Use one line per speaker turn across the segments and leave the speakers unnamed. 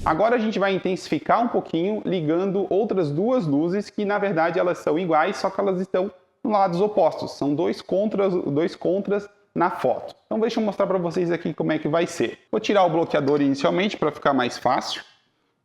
Agora a gente vai intensificar um pouquinho ligando outras duas luzes que na verdade elas são iguais, só que elas estão nos lados opostos. São dois contras na foto. Então deixa eu mostrar para vocês aqui como é que vai ser. Vou tirar o bloqueador inicialmente para ficar mais fácil.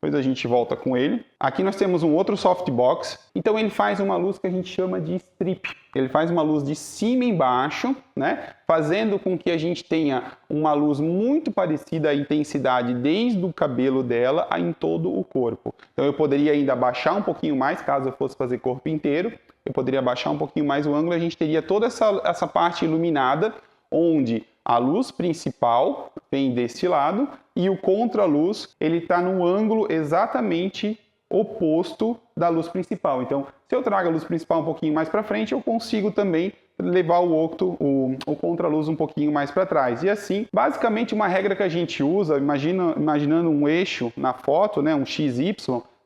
Depois a gente volta com ele. Aqui nós temos um outro softbox. Então ele faz uma luz que a gente chama de strip. Ele faz uma luz de cima e embaixo, né? Fazendo com que a gente tenha uma luz muito parecida à intensidade desde o cabelo dela em todo o corpo. Então eu poderia ainda abaixar um pouquinho mais, caso eu fosse fazer corpo inteiro. Eu poderia abaixar um pouquinho mais o ângulo e a gente teria toda essa parte iluminada, onde a luz principal vem desse lado e o contraluz ele está no ângulo exatamente oposto da luz principal. Então, se eu trago a luz principal um pouquinho mais para frente, eu consigo também levar o contraluz um pouquinho mais para trás. E assim, basicamente uma regra que a gente usa, imaginando um eixo na foto, né, um XY,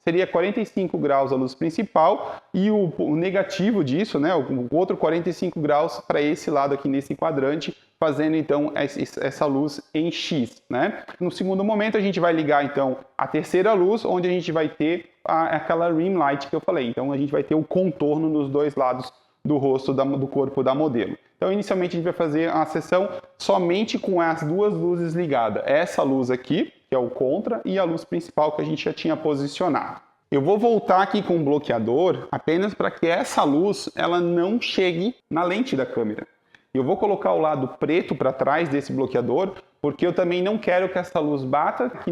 seria 45 graus a luz principal e o negativo disso, né, o outro 45 graus para esse lado aqui nesse quadrante, fazendo então essa luz em X, né? No segundo momento a gente vai ligar então a terceira luz, onde a gente vai ter aquela rim light que eu falei. Então a gente vai ter o contorno nos dois lados do rosto do corpo da modelo. Então inicialmente a gente vai fazer a sessão somente com as duas luzes ligadas. Essa luz aqui, que é o contra, e a luz principal que a gente já tinha posicionado. Eu vou voltar aqui com o bloqueador apenas para que essa luz ela não chegue na lente da câmera. Eu vou colocar o lado preto para trás desse bloqueador, porque eu também não quero que essa luz bata aqui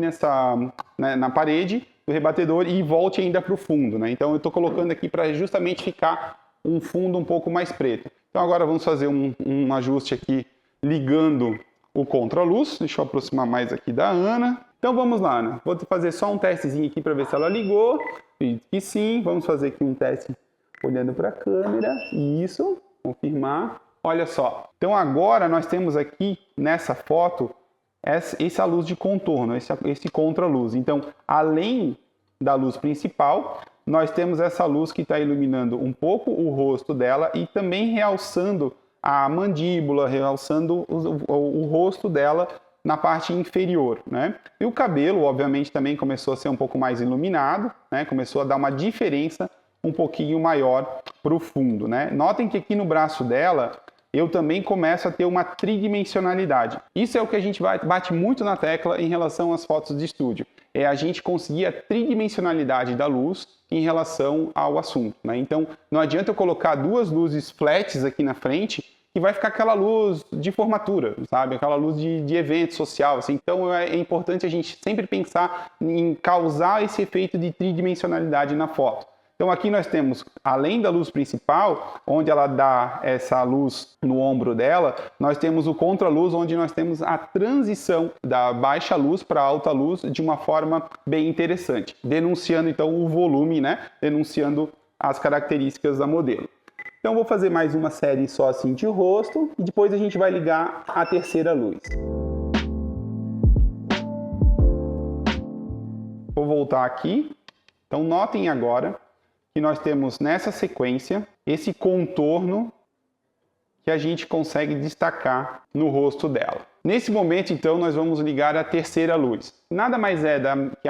na parede do rebatedor e volte ainda para o fundo, né? Então eu estou colocando aqui para justamente ficar um fundo um pouco mais preto. Então agora vamos fazer um ajuste aqui ligando o contraluz. Deixa eu aproximar mais aqui da Ana. Então vamos lá, Ana. Vou fazer só um testezinho aqui para ver se ela ligou. E sim, vamos fazer aqui um teste olhando para a câmera. Isso, confirmar. Olha só. Então agora nós temos aqui nessa foto essa luz de contorno, esse contraluz. Então, além da luz principal, nós temos essa luz que está iluminando um pouco o rosto dela e também realçando a mandíbula, realçando o rosto dela na parte inferior, né? E o cabelo, obviamente, também começou a ser um pouco mais iluminado, né? Começou a dar uma diferença um pouquinho maior para o fundo, né? Notem que aqui no braço dela, eu também começo a ter uma tridimensionalidade. Isso é o que a gente bate muito na tecla em relação às fotos de estúdio. É a gente conseguir a tridimensionalidade da luz em relação ao assunto, né? Então, não adianta eu colocar duas luzes flats aqui na frente que vai ficar aquela luz de formatura, sabe? Aquela luz de evento social, assim. Então, é importante a gente sempre pensar em causar esse efeito de tridimensionalidade na foto. Então aqui nós temos, além da luz principal, onde ela dá essa luz no ombro dela, nós temos o contraluz, onde nós temos a transição da baixa luz para alta luz de uma forma bem interessante, denunciando então o volume, né? Denunciando as características da modelo. Então vou fazer mais uma série só assim de rosto e depois a gente vai ligar a terceira luz. Vou voltar aqui. Então notem agora que nós temos nessa sequência esse contorno que a gente consegue destacar no rosto dela. Nesse momento, então, nós vamos ligar a terceira luz. Nada mais é que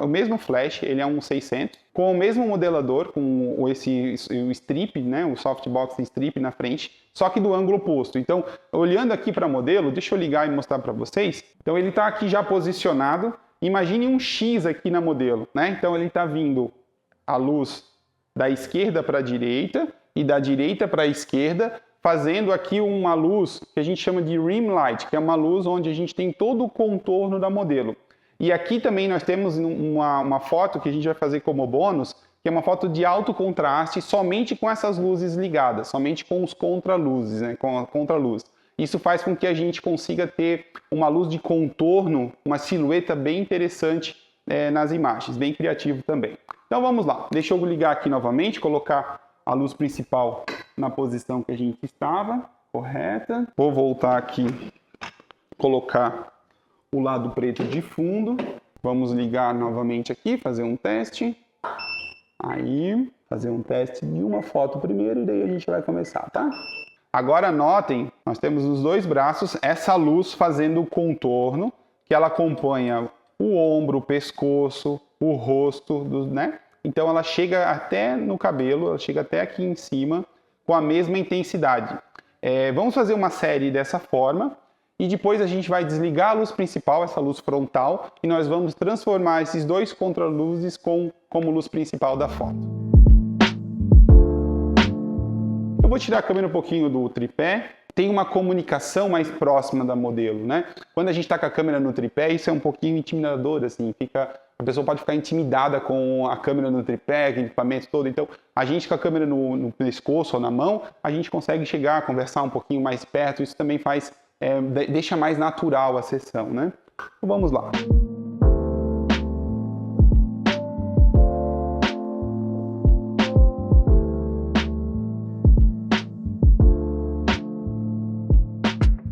o mesmo flash, ele é um 600, com o mesmo modelador, com o strip, né, o softbox strip na frente, só que do ângulo oposto. Então, olhando aqui para o modelo, deixa eu ligar e mostrar para vocês. Então, ele está aqui já posicionado. Imagine um X aqui na modelo, né? Então, ele está vindo a luz da esquerda para a direita e da direita para a esquerda, fazendo aqui uma luz que a gente chama de rim light, que é uma luz onde a gente tem todo o contorno da modelo. E aqui também nós temos uma foto que a gente vai fazer como bônus, que é uma foto de alto contraste, somente com essas luzes ligadas, somente com os contraluzes, né, com a contraluz. Isso faz com que a gente consiga ter uma luz de contorno, uma silhueta bem interessante nas imagens, bem criativo também. Então vamos lá, deixa eu ligar aqui novamente, colocar a luz principal na posição que a gente estava, correta. Vou voltar aqui, colocar o lado preto de fundo. Vamos ligar novamente aqui, fazer um teste. Aí, fazer um teste de uma foto primeiro e daí a gente vai começar, tá? Agora notem, nós temos nos dois braços essa luz fazendo o contorno, que ela acompanha o ombro, o pescoço, o rosto, né? Então ela chega até no cabelo, ela chega até aqui em cima com a mesma intensidade. Vamos fazer uma série dessa forma e depois a gente vai desligar a luz principal, essa luz frontal, e nós vamos transformar esses dois contraluzes como luz principal da foto. Eu vou tirar a câmera um pouquinho do tripé. Tem uma comunicação mais próxima da modelo, né? Quando a gente está com a câmera no tripé, isso é um pouquinho intimidador, assim, a pessoa pode ficar intimidada com a câmera no tripé, aquele equipamento todo. Então, a gente com a câmera no pescoço ou na mão, a gente consegue chegar, conversar um pouquinho mais perto. Isso também deixa mais natural a sessão, né? Então, vamos lá.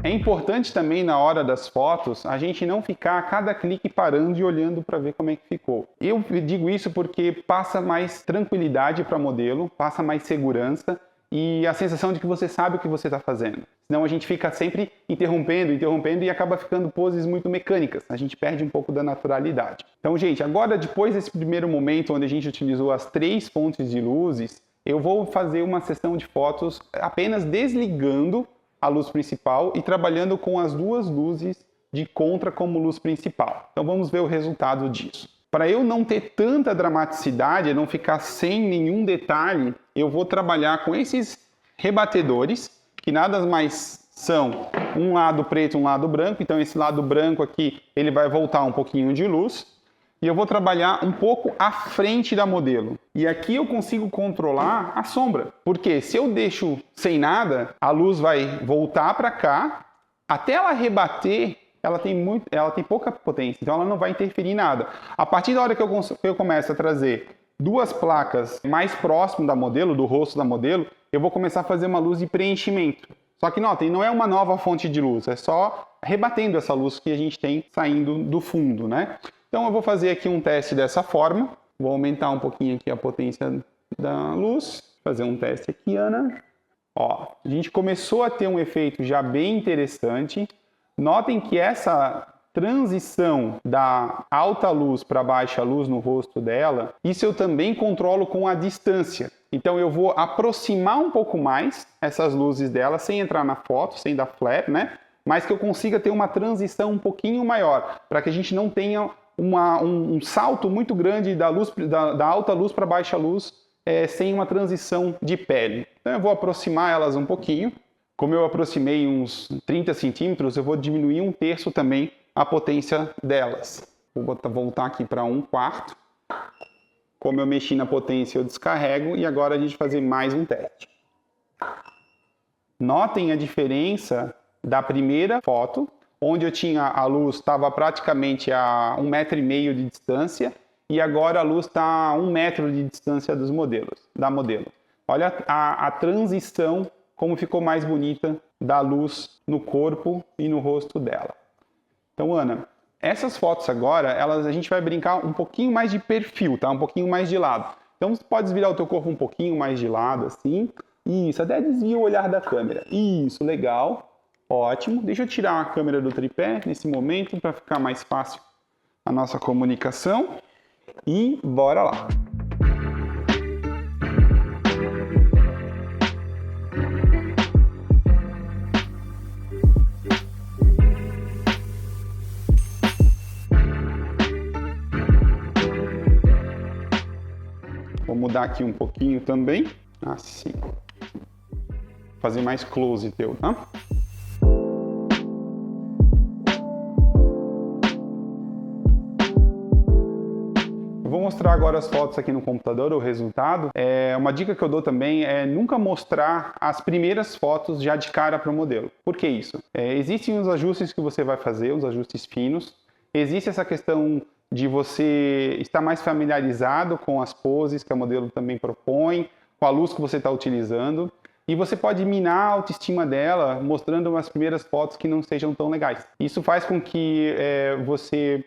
É importante também na hora das fotos a gente não ficar a cada clique parando e olhando para ver como é que ficou. Eu digo isso porque passa mais tranquilidade para o modelo, passa mais segurança e a sensação de que você sabe o que você está fazendo. Senão a gente fica sempre interrompendo e acaba ficando poses muito mecânicas. A gente perde um pouco da naturalidade. Então, gente, agora depois desse primeiro momento onde a gente utilizou as 3 fontes de luzes, eu vou fazer uma sessão de fotos apenas desligando a luz principal e trabalhando com as 2 luzes de contra como luz principal. Então vamos ver o resultado disso. Para eu não ter tanta dramaticidade, não ficar sem nenhum detalhe, eu vou trabalhar com esses rebatedores, que nada mais são um lado preto e um lado branco. Então esse lado branco aqui, ele vai voltar um pouquinho de luz. E eu vou trabalhar um pouco à frente da modelo. E aqui eu consigo controlar a sombra. Porque se eu deixo sem nada, a luz vai voltar para cá. Até ela rebater, ela tem pouca potência. Então ela não vai interferir em nada. A partir da hora que eu começo a trazer 2 placas mais próximo da modelo, do rosto da modelo, eu vou começar a fazer uma luz de preenchimento. Só que notem, não é uma nova fonte de luz. É só rebatendo essa luz que a gente tem saindo do fundo, né? Então eu vou fazer aqui um teste dessa forma. Vou aumentar um pouquinho aqui a potência da luz. Fazer um teste aqui, Ana. Ó, a gente começou a ter um efeito já bem interessante. Notem que essa transição da alta luz para baixa luz no rosto dela, isso eu também controlo com a distância. Então eu vou aproximar um pouco mais essas luzes dela, sem entrar na foto, sem dar flare, né? Mas que eu consiga ter uma transição um pouquinho maior, para que a gente não tenha um salto muito grande da alta luz para baixa luz sem uma transição de pele. Então eu vou aproximar elas um pouquinho. Como eu aproximei uns 30 centímetros, eu vou diminuir 1/3 também a potência delas. Vou voltar aqui para 1/4. Como eu mexi na potência, eu descarrego e agora a gente vai fazer mais um teste. Notem a diferença da primeira foto, onde eu tinha a luz estava praticamente a 1,5 metro de distância e agora a luz está a 1 metro de distância da modelo. Olha a transição, como ficou mais bonita da luz no corpo e no rosto dela. Então, Ana, essas fotos agora, a gente vai brincar um pouquinho mais de perfil, tá? Um pouquinho mais de lado. Então você pode virar o teu corpo um pouquinho mais de lado, assim. Isso, até desvia o olhar da câmera. Isso, legal. Ótimo. Deixa eu tirar a câmera do tripé nesse momento para ficar mais fácil a nossa comunicação. E bora lá. Vou mudar aqui um pouquinho também. Assim. Fazer mais close teu, tá? Vou mostrar agora as fotos aqui no computador, o resultado. Uma dica que eu dou também é nunca mostrar as primeiras fotos já de cara para o modelo. Por que isso? Existem os ajustes que você vai fazer, os ajustes finos. Existe essa questão de você estar mais familiarizado com as poses que a modelo também propõe, com a luz que você está utilizando. E você pode minar a autoestima dela mostrando umas primeiras fotos que não sejam tão legais. Isso faz com que você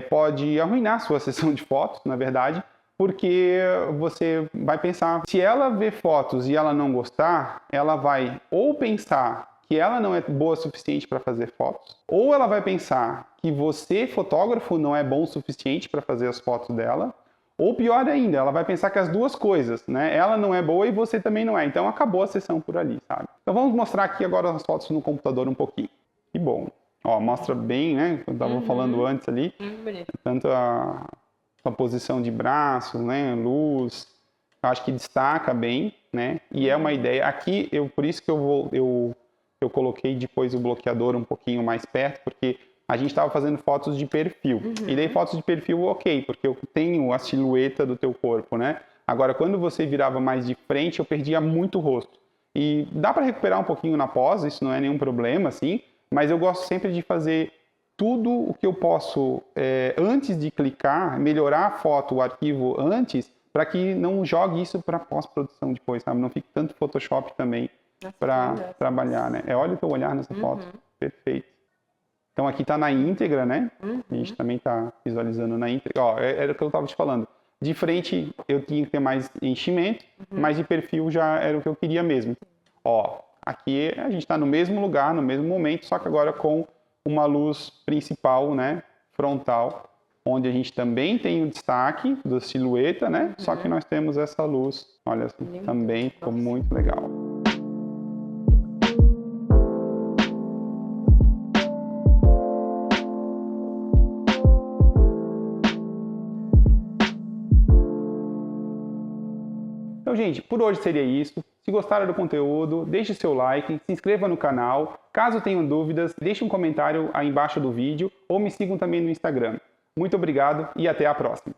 pode arruinar sua sessão de fotos, na verdade, porque você vai pensar, se ela ver fotos e ela não gostar, ela vai ou pensar que ela não é boa o suficiente para fazer fotos, ou ela vai pensar que você, fotógrafo, não é bom o suficiente para fazer as fotos dela, ou pior ainda, ela vai pensar que as duas coisas, né? Ela não é boa e você também não é. Então acabou a sessão por ali, sabe? Então vamos mostrar aqui agora as fotos no computador um pouquinho. Que bom. Ó, mostra bem, né? Eu estava falando antes ali. Tanto a posição de braços, né? Luz. Acho que destaca bem, né? E é uma ideia. Aqui, por isso que eu coloquei depois o bloqueador um pouquinho mais perto, porque a gente estava fazendo fotos de perfil. E daí fotos de perfil, ok, porque eu tenho a silhueta do teu corpo, né? Agora, quando você virava mais de frente, eu perdia muito o rosto. E dá para recuperar um pouquinho na pós, isso não é nenhum problema, assim, mas eu gosto sempre de fazer tudo o que eu posso, antes de clicar, melhorar a foto, o arquivo antes, para que não jogue isso para pós-produção depois, sabe? Não fique tanto Photoshop também para trabalhar, né? Olha o teu olhar nessa foto, perfeito. Então aqui está na íntegra, né? A gente também está visualizando na íntegra. Ó, era o que eu estava te falando. De frente eu tinha que ter mais enchimento, mas de perfil já era o que eu queria mesmo. Ó, aqui a gente está no mesmo lugar, no mesmo momento, só que agora com uma luz principal, né? Frontal, onde a gente também tem o destaque da silhueta, né? Só que nós temos essa luz, olha, também ficou muito legal. Então, gente, por hoje seria isso. Se gostaram do conteúdo, deixe seu like, se inscreva no canal. Caso tenham dúvidas, deixe um comentário aí embaixo do vídeo ou me sigam também no Instagram. Muito obrigado e até a próxima.